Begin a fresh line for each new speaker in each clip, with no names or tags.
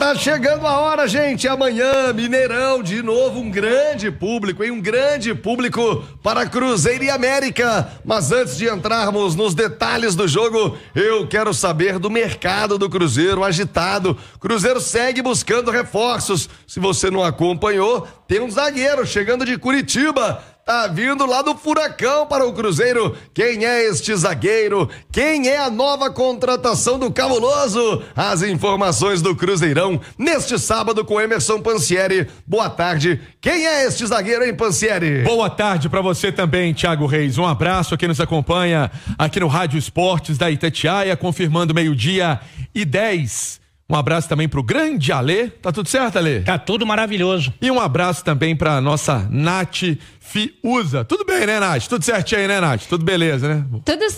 Tá chegando a hora, gente. Amanhã, Mineirão, de novo, um grande público, hein? Um grande público para Cruzeiro e América. Mas antes de entrarmos nos detalhes do jogo, eu quero saber do mercado do Cruzeiro agitado. Cruzeiro segue buscando reforços. Se você não acompanhou, tem um zagueiro chegando de Curitiba. Tá vindo lá do Furacão para o Cruzeiro. Quem é este zagueiro? Quem é a nova contratação do Cabuloso? As informações do Cruzeirão neste sábado com Emerson Pansieri. Boa tarde. Quem é este zagueiro, hein, Pansieri?
Boa tarde para você também, Thiago Reis. Um abraço a quem nos acompanha aqui no Rádio Esportes da Itatiaia, confirmando 12:10. Um abraço também pro grande Alê. Tá tudo certo, Alê?
Tá tudo maravilhoso.
E um abraço também pra nossa Nath Fiuza. Tudo bem, né, Nath? Tudo certinho aí, né, Nath? Tudo beleza, né?
Tudo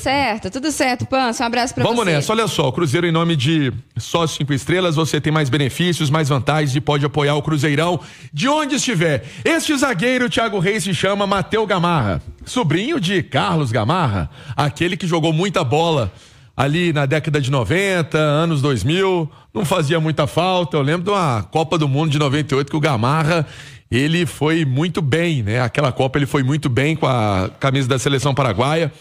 certo, Pança. Um abraço pra você.
Vamos nessa. Olha só, o Cruzeiro, em nome de Sócio 5 Estrelas, você tem mais benefícios, mais vantagens e pode apoiar o Cruzeirão de onde estiver. Este zagueiro, Thiago Reis, se chama Matheus Gamarra, sobrinho de Carlos Gamarra, aquele que jogou muita bola ali na década de 90, anos 2000, não fazia muita falta. Eu lembro de uma Copa do Mundo de 98 que o Gamarra, ele foi muito bem, né? Aquela Copa ele foi muito bem com a camisa da seleção paraguaia.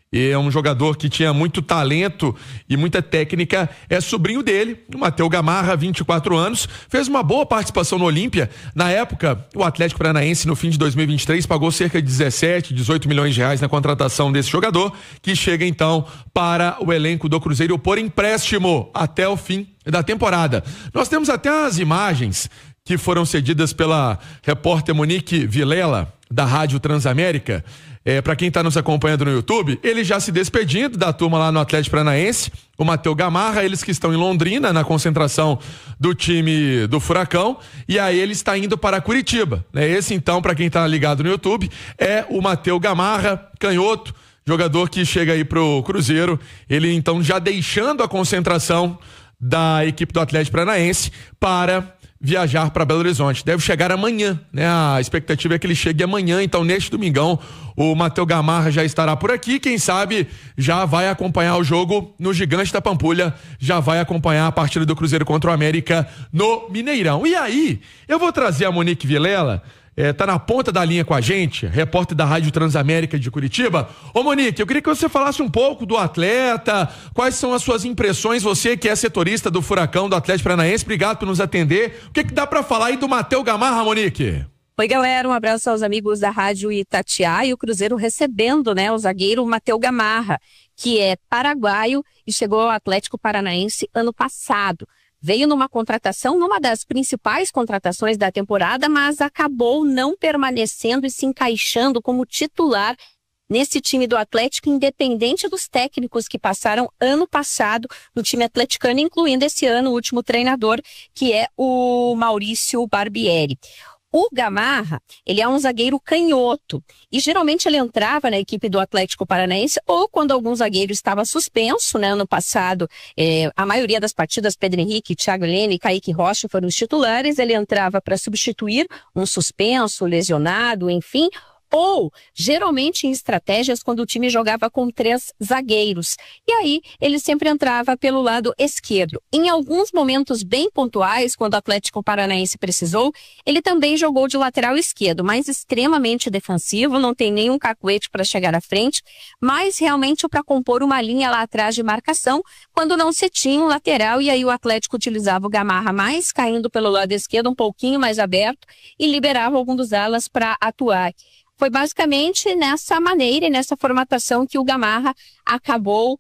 E é um jogador que tinha muito talento e muita técnica. É sobrinho dele, o Matheus Gamarra, 24 anos, fez uma boa participação no Olímpia. Na época, o Atlético Paranaense, no fim de 2023, pagou cerca de 17, 18 milhões de reais na contratação desse jogador, que chega então para o elenco do Cruzeiro por empréstimo até o fim da temporada. Nós temos até as imagens que foram cedidas pela repórter Monique Vilela, da Rádio Transamérica. Para quem está nos acompanhando no YouTube, ele já se despedindo da turma lá no Atlético Paranaense, o Matheus Gamarra, eles que estão em Londrina, na concentração do time do Furacão, e aí ele está indo para Curitiba, né? Esse então, para quem está ligado no YouTube, é o Matheus Gamarra, canhoto, jogador que chega aí pro Cruzeiro, ele então já deixando a concentração da equipe do Atlético Paranaense para viajar para Belo Horizonte. Deve chegar amanhã, né? A expectativa é que ele chegue amanhã, então neste domingão o Matheus Gamarra já estará por aqui, quem sabe já vai acompanhar o jogo no Gigante da Pampulha, já vai acompanhar a partida do Cruzeiro contra o América no Mineirão. E aí, eu vou trazer a Monique Vilela, tá na ponta da linha com a gente, repórter da Rádio Transamérica de Curitiba. Ô Monique, eu queria que você falasse um pouco do atleta, quais são as suas impressões, você que é setorista do Furacão, do Atlético Paranaense, obrigado por nos atender. O que dá pra falar aí do Matheus Gamarra, Monique?
Oi, galera, um abraço aos amigos da Rádio Itatiaia e o Cruzeiro recebendo, né, o zagueiro Matheus Gamarra, que é paraguaio e chegou ao Atlético Paranaense ano passado. Veio numa contratação, numa das principais contratações da temporada, mas acabou não permanecendo e se encaixando como titular nesse time do Atlético, independente dos técnicos que passaram ano passado no time atleticano, incluindo esse ano o último treinador, que é o Maurício Barbieri. O Gamarra, ele é um zagueiro canhoto e geralmente ele entrava na equipe do Atlético Paranaense ou quando algum zagueiro estava suspenso, né? Ano passado, a maioria das partidas, Pedro Henrique, Thiago Heleno e Kaique Rocha foram os titulares, ele entrava para substituir um suspenso, lesionado, enfim, ou geralmente em estratégias quando o time jogava com 3 zagueiros. E aí ele sempre entrava pelo lado esquerdo. Em alguns momentos bem pontuais, quando o Atlético Paranaense precisou, ele também jogou de lateral esquerdo, mas extremamente defensivo, não tem nenhum cacuete para chegar à frente, mas realmente para compor uma linha lá atrás de marcação, quando não se tinha um lateral, e aí o Atlético utilizava o Gamarra mais caindo pelo lado esquerdo, um pouquinho mais aberto, e liberava algum dos alas para atuar. Foi basicamente nessa maneira e nessa formatação que o Gamarra acabou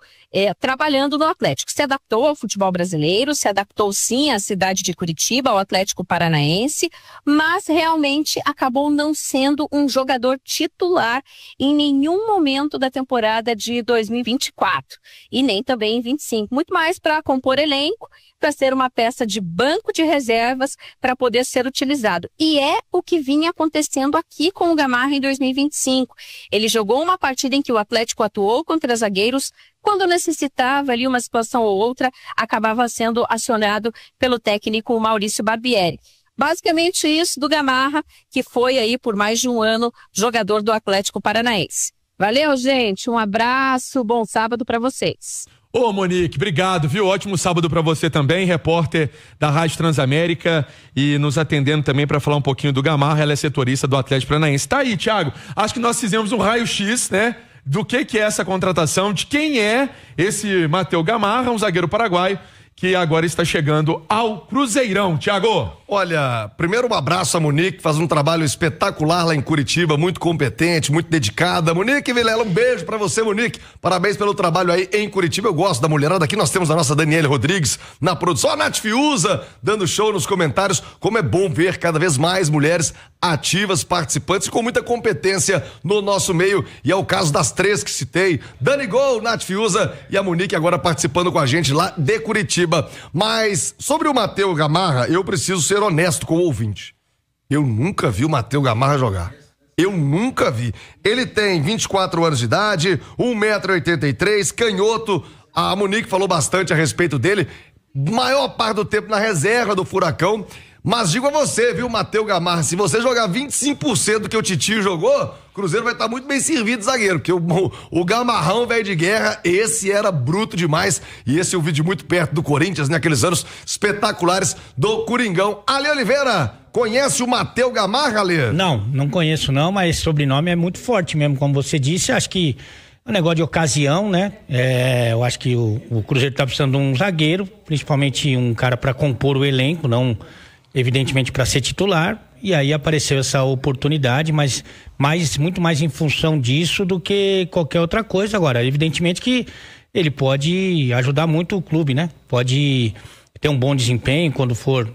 trabalhando no Atlético. Se adaptou ao futebol brasileiro, se adaptou sim à cidade de Curitiba, ao Atlético Paranaense, mas realmente acabou não sendo um jogador titular em nenhum momento da temporada de 2024 e nem também em 25. Muito mais para compor elenco, para ser uma peça de banco de reservas para poder ser utilizado. E é o que vinha acontecendo aqui com o Gamarra em 2025. Ele jogou uma partida em que o Atlético atuou contra zagueiros, quando necessitava ali uma situação ou outra, acabava sendo acionado pelo técnico Maurício Barbieri. Basicamente isso do Gamarra, que foi aí por mais de um ano jogador do Atlético Paranaense. Valeu, gente, um abraço, bom sábado para vocês.
Ô, Monique, obrigado, viu? Ótimo sábado pra você também, repórter da Rádio Transamérica e nos atendendo também pra falar um pouquinho do Gamarra, ela é setorista do Atlético Paranaense. Tá aí, Thiago, acho que nós fizemos um raio-x, né? Do que é essa contratação, de quem é esse Matheus Gamarra, um zagueiro paraguaio, que agora está chegando ao Cruzeirão. Thiago.
Olha, primeiro um abraço a Monique, faz um trabalho espetacular lá em Curitiba, muito competente, muito dedicada. Monique Vilela, um beijo pra você, Monique. Parabéns pelo trabalho aí em Curitiba. Eu gosto da mulherada. Aqui nós temos a nossa Daniele Rodrigues na produção, a Nath Fiuza dando show nos comentários. Como é bom ver cada vez mais mulheres ativas, participantes com muita competência no nosso meio. E é o caso das três que citei: Dani Gol, Nath Fiuza e a Monique agora participando com a gente lá de Curitiba. Mas sobre o Matheus Gamarra, eu preciso ser honesto com o ouvinte. Eu nunca vi o Matheus Gamarra jogar. Eu nunca vi. Ele tem 24 anos de idade, 1,83 m, canhoto. A Monique falou bastante a respeito dele. Maior parte do tempo na reserva do Furacão. Mas digo a você, viu, Matheus Gamarra, se você jogar 25% do que o Titio jogou, o Cruzeiro vai estar muito bem servido de zagueiro, porque o Gamarrão, velho de guerra, esse era bruto demais, e esse eu vi de muito perto do Corinthians, né, aqueles anos espetaculares do Coringão. Ale Oliveira, conhece o Matheus Gamarra, Ale?
Não conheço não, mas sobrenome é muito forte mesmo, como você disse, acho que é um negócio de ocasião, né? Eu acho que o Cruzeiro tá precisando de um zagueiro, principalmente um cara para compor o elenco, não evidentemente para ser titular, e aí apareceu essa oportunidade, mas muito mais em função disso do que qualquer outra coisa. Agora, evidentemente que ele pode ajudar muito o clube, né? Pode ter um bom desempenho quando for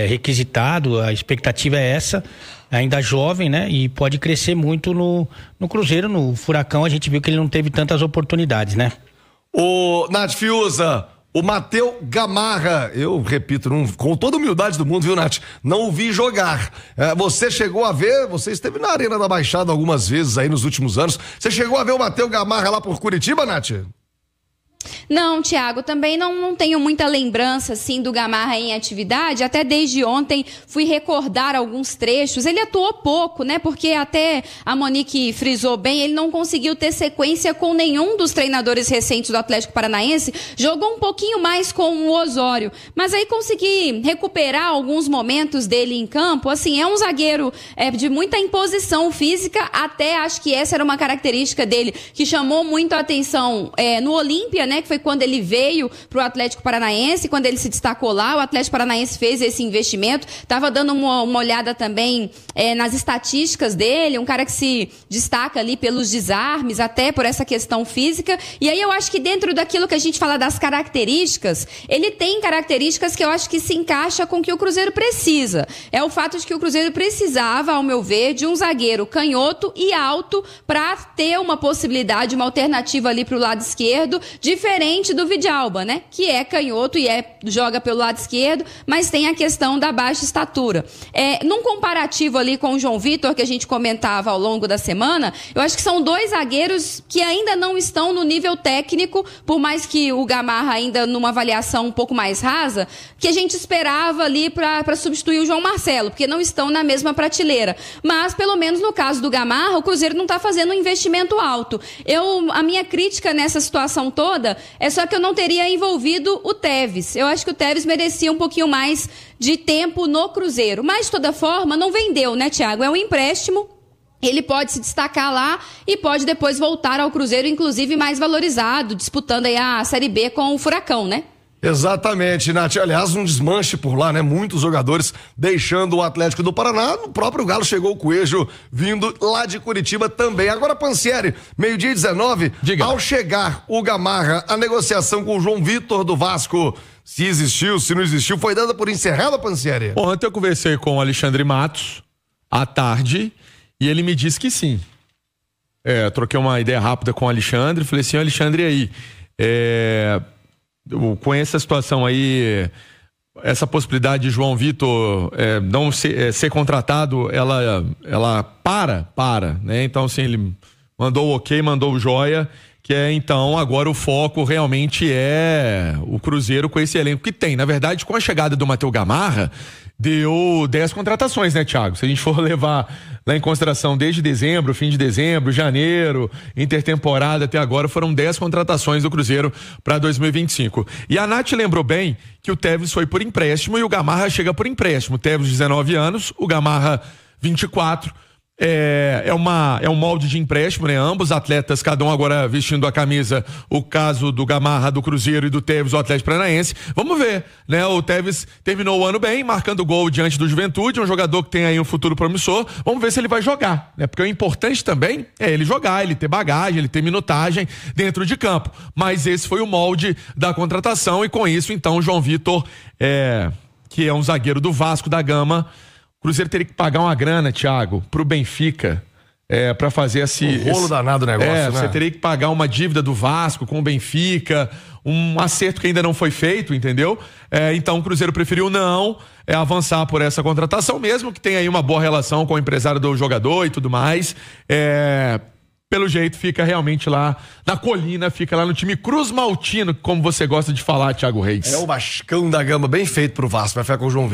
requisitado, a expectativa é essa, ainda jovem, né? E pode crescer muito no Cruzeiro. No Furacão a gente viu que ele não teve tantas oportunidades, né?
O Nath Fiuza, o Matheus Gamarra, eu repito, com toda a humildade do mundo, viu, Nath? Não o vi jogar. Você chegou a ver, você esteve na Arena da Baixada algumas vezes aí nos últimos anos. Você chegou a ver o Matheus Gamarra lá por Curitiba, Nath?
Não, Thiago, também não tenho muita lembrança, assim, do Gamarra em atividade. Até desde ontem fui recordar alguns trechos. Ele atuou pouco, né? Porque até a Monique frisou bem, ele não conseguiu ter sequência com nenhum dos treinadores recentes do Atlético Paranaense. Jogou um pouquinho mais com o Osório. Mas aí consegui recuperar alguns momentos dele em campo. Assim, é um zagueiro de muita imposição física. Até acho que essa era uma característica dele que chamou muito a atenção no Olímpia, né? Que foi quando ele veio pro Atlético Paranaense, quando ele se destacou lá, o Atlético Paranaense fez esse investimento, tava dando uma olhada também nas estatísticas dele, um cara que se destaca ali pelos desarmes, até por essa questão física, e aí eu acho que dentro daquilo que a gente fala das características, ele tem características que eu acho que se encaixa com o que o Cruzeiro precisa. É o fato de que o Cruzeiro precisava, ao meu ver, de um zagueiro canhoto e alto para ter uma possibilidade, uma alternativa ali pro lado esquerdo, diferente do Vidalba, né? Que é canhoto e joga pelo lado esquerdo, mas tem a questão da baixa estatura. Num comparativo ali com o João Vitor, que a gente comentava ao longo da semana, eu acho que são dois zagueiros que ainda não estão no nível técnico, por mais que o Gamarra ainda numa avaliação um pouco mais rasa, que a gente esperava ali para substituir o João Marcelo, porque não estão na mesma prateleira. Mas, pelo menos no caso do Gamarra, o Cruzeiro não está fazendo um investimento alto. A minha crítica nessa situação toda é só que eu não teria envolvido o Tevez. Eu acho que o Tevez merecia um pouquinho mais de tempo no Cruzeiro. Mas, de toda forma, não vendeu, né, Thiago? É um empréstimo. Ele pode se destacar lá e pode depois voltar ao Cruzeiro, inclusive mais valorizado, disputando aí a Série B com o Furacão, né?
Exatamente, Nath. Aliás, um desmanche por lá, né? Muitos jogadores deixando o Atlético do Paraná. No próprio Galo chegou o Coelho vindo lá de Curitiba também. Agora, Pansieri, 12:19.
Diga.
Ao chegar o Gamarra, a negociação com o João Vitor do Vasco, se existiu, se não existiu, foi dada por encerrada, Pansieri?
Ontem eu conversei com o Alexandre Matos à tarde e ele me disse que sim. Troquei uma ideia rápida com o Alexandre, falei assim, Alexandre, e aí? Com essa situação aí, essa possibilidade de João Vitor não ser contratado, ela para, né? Então, assim, ele mandou o ok, mandou o joia, que é então agora o foco realmente é o Cruzeiro com esse elenco que tem. Na verdade, com a chegada do Matheus Gamarra, deu 10 contratações, né, Thiago? Se a gente for levar lá em consideração desde dezembro, fim de dezembro, janeiro, intertemporada até agora, foram 10 contratações do Cruzeiro para 2025. E a Nath lembrou bem que o Tevez foi por empréstimo e o Gamarra chega por empréstimo. O Tevez 19 anos, o Gamarra 24. É um molde de empréstimo, né? Ambos atletas, cada um agora vestindo a camisa, o caso do Gamarra do Cruzeiro e do Tevez, o Atlético Paranaense. Vamos ver, né? O Tevez terminou o ano bem, marcando gol diante do Juventude, um jogador que tem aí um futuro promissor. Vamos ver se ele vai jogar, né? Porque o importante também é ele jogar, ele ter bagagem, ele ter minutagem dentro de campo. Mas esse foi o molde da contratação e com isso, então, o João Vitor, que é um zagueiro do Vasco da Gama, o Cruzeiro teria que pagar uma grana, Thiago, pro Benfica, para fazer esse
rolo danado do negócio, né?
Você teria que pagar uma dívida do Vasco com o Benfica, um acerto que ainda não foi feito, entendeu? Então o Cruzeiro preferiu não avançar por essa contratação, mesmo que tenha aí uma boa relação com o empresário do jogador e tudo mais. Pelo jeito fica realmente lá na colina, fica lá no time Cruz Maltino, como você gosta de falar, Thiago Reis.
É o Vascão da Gama, bem feito pro Vasco, vai ficar com o João Vitor.